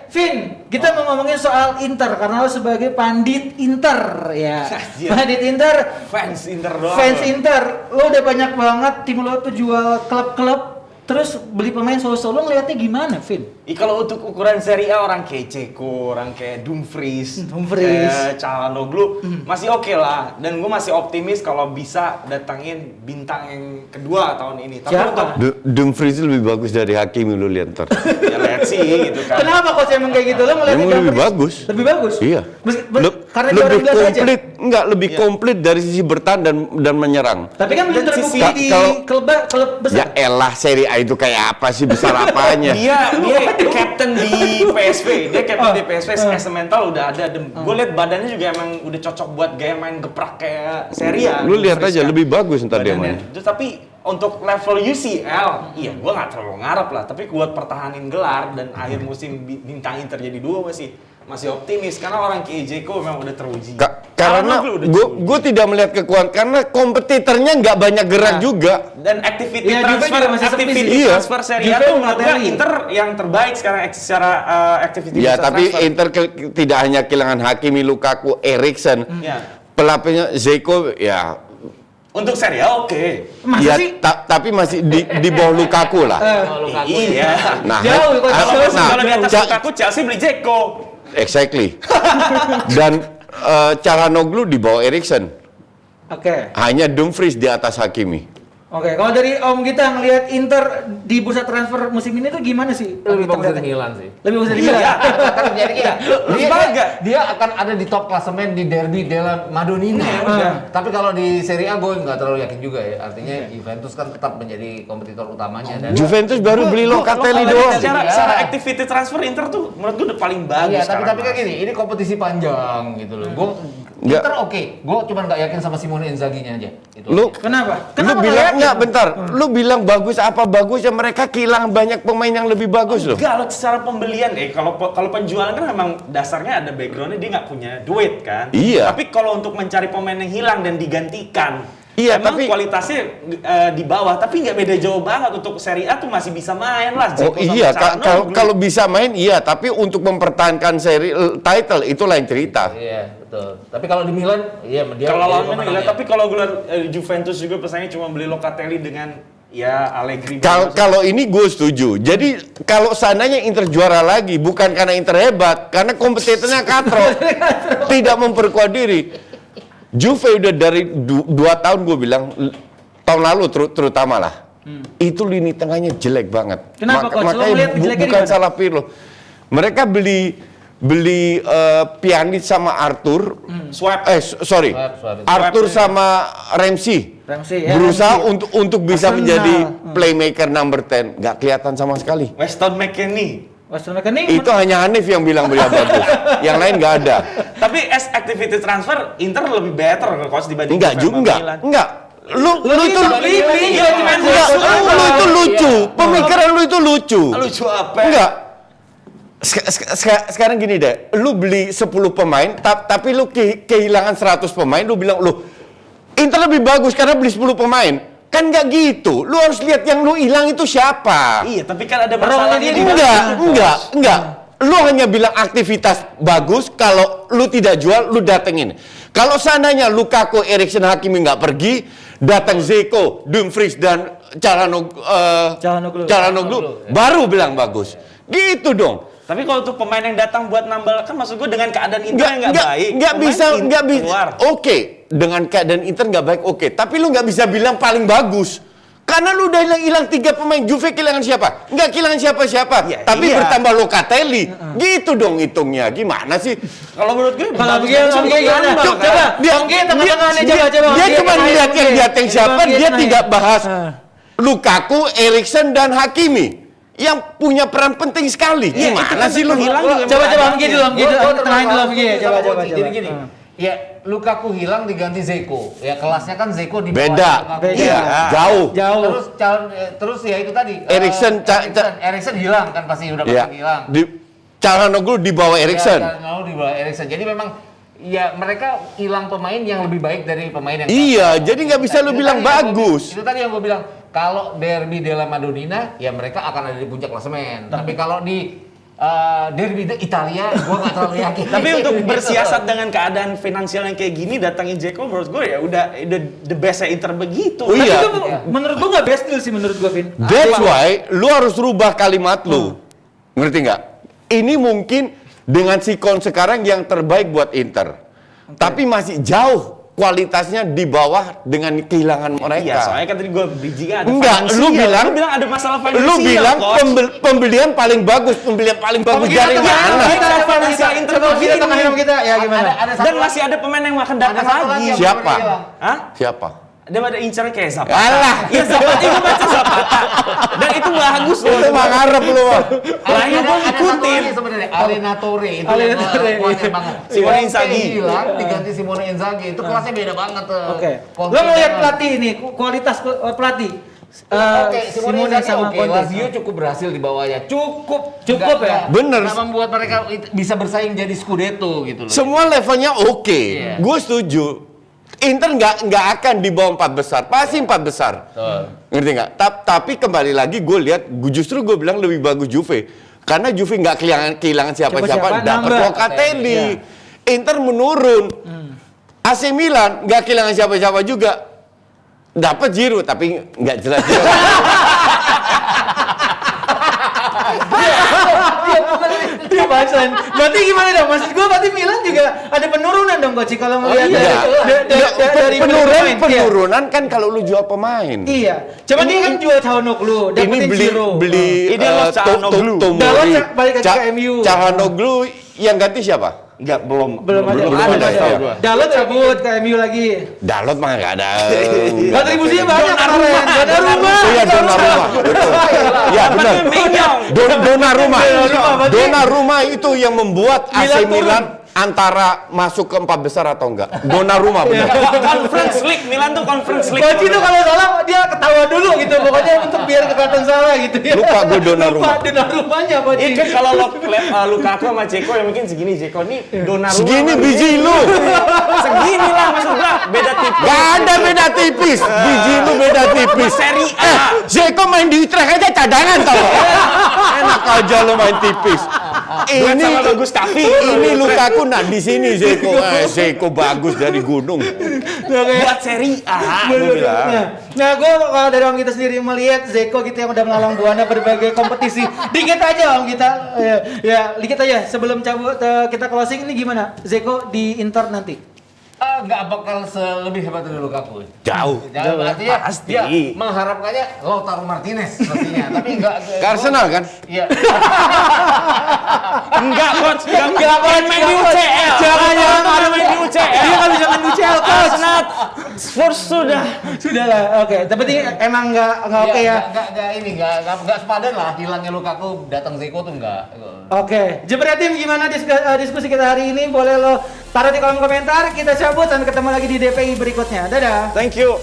Vin, kita mau ngomongin soal Inter karena lo sebagai pandit Inter ya. Pandit Inter, Fans Inter doang. fans Inter, lo udah banyak banget tim lo tuh jual klub-klub, terus beli pemain solo-solo, lo ngeliatnya gimana, Vin? Kalau untuk ukuran Serie A orang kayak Ceko, orang kayak Dumfries, kayak Calhanoglu masih oke lah. Dan gue masih optimis kalau bisa datangin bintang yang kedua tahun ini. Tapi Siapa? untuk Dumfries lebih bagus dari Hakimi, lu lihat ntar. ya lihat sih gitu kan. Kenapa kok emang kayak gitu? Lo ngeliatnya Emang lebih Dumfries bagus. Lebih bagus? Iya. Karena dia orang lebih biasa aja? komplit, enggak lebih komplit dari sisi bertahan dan menyerang. Tapi kan belum Dan terbukti sisi- di kalau- klub besar. Ya elah, Serie A itu kayak apa sih, besar apanya? dia captain di PSV, dia captain di PSV, as mental udah ada. Gue lihat badannya juga emang udah cocok buat gaya main geprak kayak Serie A. Lu lihat Dumfries aja, kan. lebih bagus ntar dia Badannya. main. Tapi untuk level UCL, iya gue nggak terlalu ngarep lah. Tapi buat pertahanin gelar dan akhir musim bintang Inter jadi dua masih optimis karena orang kayak Dzeko memang udah teruji. Karena Calhanoglu udah gue tidak melihat kekuatan karena kompetitornya nggak banyak gerak juga. dan activity Iya, Juve transfer, juga masih sepi activity sih. Iya. transfer Serie A Juve tuh menurut gue Balotelli. Inter yang terbaik sekarang secara activity Ya, transfer. tapi Inter tidak hanya kehilangan Hakimi, Lukaku, Eriksen, Ya. pelapisnya Dzeko, ya. Untuk Serie A oke. Masa Ya, sih? tapi masih di bawah Lukaku lah. Iya. Nah, Jauh, kok jauh. Kalau di atas Ca- Lukaku Chelsea beli Dzeko. Exactly. Dan Calhanoglu di bawah Eriksen. Oke. Hanya Dumfries di atas Hakimi. Oke, kalau dari Om kita ngelihat Inter di bursa transfer musim ini tuh gimana sih? Lebih Kita bagus dari ngeliatnya? Milan sih. Lebih bagus dari Milan. Iya. Akan jadi iya. Lu bangga? Dia akan ada di top klasemen di Derby della Madonnina. udah. Tapi kalau di Serie A gue nggak terlalu yakin juga ya. Artinya Juventus kan tetap menjadi kompetitor utamanya dan Juventus baru beli Locatelli doang. Secara activity transfer Inter tuh menurut gue udah paling bagus. Iya, tapi sekarang, kan Mas. gini, ini kompetisi panjang gitu loh. Gue Nggak. Inter oke, gue cuma nggak yakin sama Simone Inzaghi-nya aja. Gitu. Lu Kenapa? lu Kenapa bilang nggak enggak yakin? bentar. Lu bilang bagus apa bagusnya mereka kehilangan banyak pemain yang lebih bagus loh. Enggak, lo secara pembelian kalau penjualan kan memang dasarnya ada backgroundnya dia nggak punya duit kan. Iya. Tapi kalau untuk mencari pemain yang hilang dan digantikan, Iya, emang tapi- kualitasnya di bawah, tapi nggak beda jauh banget. Untuk Serie A tuh masih bisa main lah. Oh Dzeko sama iya, Calhanoglu. kalau bisa main iya, tapi untuk mempertahankan seri title itu lain cerita. Iya, betul. Tapi kalau di Milan, iya dia Kalau dia lawan Milan, pemenangnya. tapi kalau gue lihat Juventus juga pesannya cuma beli Locatelli dengan ya Allegri. Kalau ini gue setuju. Jadi kalau seandainya Inter juara lagi bukan karena Inter hebat, karena kompetitornya katro, tidak memperkuat diri. Juve udah dari 2 tahun gue bilang tahun lalu terutama lah. Itu lini tengahnya jelek banget. Kenapa, Coach? Lo Makanya ngeliat jeleknya di bukan mana? salah Pirlo. Mereka beli Pjanic sama Arthur. Swap. Sorry. Swap. Arthur sama Ramsey. Ramsey, ya, Berusaha Ramsey. untuk bisa Arsenal. menjadi playmaker number 10. Nggak kelihatan sama sekali. Weston McKennie. Weston McKennie Itu hanya Hanif yang bilang beliau bagus. Yang lain nggak ada. Tapi as activity transfer Inter lebih better kalau coach dibanding Enggak Juve sama juga. Milan. Enggak. Lu itu beli Iya, cuma enggak, lu itu lucu. Pemikiran lu itu lucu. Lucu apa? Enggak. Sekarang gini deh, lu beli 10 pemain, tapi lu kehilangan 100 pemain, lu bilang lu Inter lebih bagus karena beli 10 pemain. Kan nggak gitu. Lu harus lihat yang lu hilang itu siapa. Iya, tapi kan ada masalahnya di Enggak. Lu hanya bilang aktivitas bagus, kalau lu tidak jual, lu datengin. Kalau seandainya Lukaku, Eriksen, Hakimi nggak pergi, datang Dzeko, Dumfries, dan Calhanoglu, baru bilang bagus. Gitu dong. Tapi kalau untuk pemain yang datang buat nambal, kan maksud gue dengan keadaan Inter yang nggak baik. Nggak pemain bisa. keluar. Oke, dengan keadaan Inter nggak baik, oke. Tapi lu nggak bisa bilang paling bagus. Karena lu udah hilang 3 pemain. Juve kehilangan siapa? Nggak kehilangan siapa-siapa. Ya, tapi iya. bertambah Locatelli. Gitu dong hitungnya. Gimana sih? Kalau menurut gue, Kalau begitu, Om Gi gimana? nambal, Coba, kan? Om Gi tengah-tengah nih, coba. Dia cuma lihat yang datang siapa, dia tidak bahas Ah. Lukaku, Eriksen, dan Hakimi. Yang punya peran penting sekali. Iya, Gimana itu sih lu? kan hilang juga. Coba Om Gi dulu, Om Gi Gua dulu. terlalu Tengahin dulu Om Gi. langsung Coba. sama Coach. Jadi gini, ya Lukaku hilang diganti Dzeko. Ya kelasnya kan Dzeko di bawah Beda. Lukaku. Beda. Iya, jauh. Jauh. Terus ya itu tadi. Eriksen, Eriksen hilang kan pasti udah Iya. pasti hilang. Calhanoglu di bawah Eriksen. Ya, kalau di bawah Eriksen. Jadi memang ya mereka hilang pemain yang lebih baik dari pemain yang Iya, jadi nggak bisa lu Itu bilang tadi yang bagus. Itu tadi yang gue bilang. Kalau Derby della Madonnina, ya mereka akan ada di puncak klasemen. Tapi kalau di Derby Italia, gue nggak terlalu yakin. Tapi untuk bersiasat dengan keadaan finansial yang kayak gini, datangin Dzeko menurut gue ya udah the best Inter begitu. Oh, Tapi iya. itu menurut gua nggak best deal sih menurut gua, Vin. That's why lu harus rubah kalimat lu. Ngerti nggak? Ini mungkin dengan sikon sekarang yang terbaik buat Inter. Tapi masih jauh kualitasnya di bawah dengan kehilangan mereka. Iya, soalnya kan tadi gue bridging-nya ada Enggak, finansial. lu bilang ada masalah finansial. Lu bilang Coach. pembelian paling bagus dari Kita mana? Kita finansial Inter Coba kita begini. tengahin kita ya gimana? Dan masih ada pemain yang akan datang satu lagi. yang Siapa? baru hilang. Hah? Siapa? Dia ada incar kayak Zapata. Alah. Ya Zapata itu baca Zapata. Dan itu bagus loh. Itu mah ngarep lu. Lah ya gue Ada satu ikutin. lagi sebenarnya, Alenatore itu Alenatore. yang kuatnya banget. Simone Conte Inzaghi. hilang, diganti Simone Inzaghi. Itu kelasnya beda banget. Oke. Conte Lo ngeliat dengan- pelatih ini, kualitas pelatih. Oke, Simone Inzaghi sama oke. Conte. Lazio cukup berhasil di bawahnya. Cukup Cukup ya? Bener. Nggak membuat mereka bisa bersaing jadi Scudetto gitu loh. Semua levelnya oke. Iya. Gue setuju. Inter nggak akan di bawah 4 besar, pasti 4 besar. Ngerti nggak? Tapi kembali lagi gue lihat, justru gue bilang lebih bagus Juve. Karena Juve nggak kehilangan siapa-siapa, Siapa-siapa, dapat nambah. Locatelli. Iya. Inter menurun. AC Milan nggak kehilangan siapa-siapa juga. Dapat Giroud tapi nggak jelas. Dia bahasan. Berarti gimana dong? Maksud gua berarti Milan juga ada penurunan dong Coach kalau ngelihat Iya. dari pemain. Penurunan kan kalau lu jual pemain. Iya. Cuman dia kan jual Calhanoglu, Ini dapetin Giroud. beli Ini loh Calhanoglu. Dalot balik lagi ke MU. Calhanoglu yang ganti siapa? Enggak, belum Belum ada. ya. Dalot cabut ke MU lagi. Dalot mah nggak ada. Kontribusinya banyak kemarin. Donnarumma. Oh iya Donnarumma, betul. Ya benar. Donnarumma. Donnarumma itu yang membuat AC Milan Milan antara masuk ke 4 besar atau enggak. Donnarumma benar. Conference League, Milan tuh Conference League. Coach itu kalau salah dia ketawa dulu gitu. Pokoknya untuk biar kelihatan salah gitu ya. Lupa gue Donnarumma. Lupa Donnarummanya Coach. Itu kalau Lukaku sama Dzeko ya mungkin segini Dzeko nih Donnarumma. Segini sama biji lu. Segini lah maksud gua, beda tipis. Gak ada beda tipis. Biji lu beda tipis. Seri A. Zeko main di Utrecht aja cadangan tau. Enak aja lu main tipis. Duet sama Bagus Kavi. Ini Lukaku nah di sini Zeko. Zeko bagus dari gunung. Buat seri A. gua bilang. Nah, gue kalau dari Om kita sendiri melihat Zeko gitu yang udah melalang buana berbagai kompetisi. Dikit aja Om kita, ya dikit aja sebelum cabut kita closing ini gimana? Zeko di Inter nanti? Nggak bakal lebih hebat dari Lukaku. Jauh. Jauh, artinya Pasti. dia mengharapkannya Lautaro Martinez pastinya, tapi enggak. Ke Arsenal kan? Iya. Enggak, Coach. Enggak main di UCL. Jangan ada main di UCL. Dia nggak bisa main UCL, Coach. Arsenal Spurs sudah. Sudahlah, oke. Tapi ini emang nggak oke ya. Enggak sepadan lah hilangnya Lukaku, datang Zeko tuh enggak. Oke, Jepret Tim gimana diskusi kita hari ini? Boleh lo taruh di kolom komentar. Kita cabut dan ketemu lagi di DPI berikutnya. Dadah. Thank you.